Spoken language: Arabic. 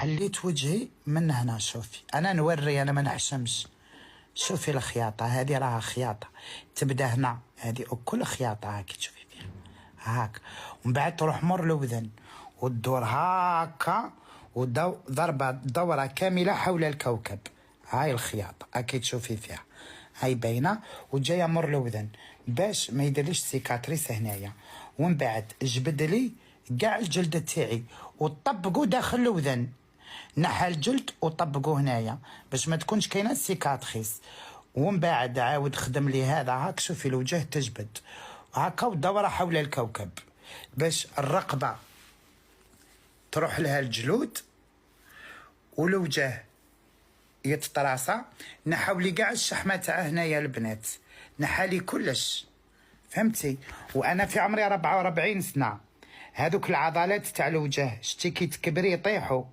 حليت وجهي من هنا. شوفي انا نوري، انا ما نحشمش. شوفي الخياطه هذه راها خياطه، تبدا هنا هذه وكل خياطه هاك تشوفي فيها هاك، ومن بعد تروح مر الاذن وتدور هاكا وضربه دوره كامله حول الكوكب. هاي الخياطه هاكي تشوفي فيها، هاي باينه وجايه مر الاذن باش ما يديرليش سيكاتريس هنايا. ومن بعد جبد لي كاع الجلد تاعي وطبقوا داخل الاذن، نحى الجلد وطبقوه هنايا باش ما تكونش كاينه سيكاتريس. ومن بعد عاود خدم لي هذا هاك، شوفي الوجه تجبد هاكا ودوره حول الكوكب باش الرقبه تروح لها الجلود والوجه يتطراسا. نحاولي كاع الشحمه تاع هنايا البنات، نحالي كلش، فهمتي؟ وانا في عمري 44 سنه، هذوك العضلات تاع الوجه شتي كي تكبري يطيحوا.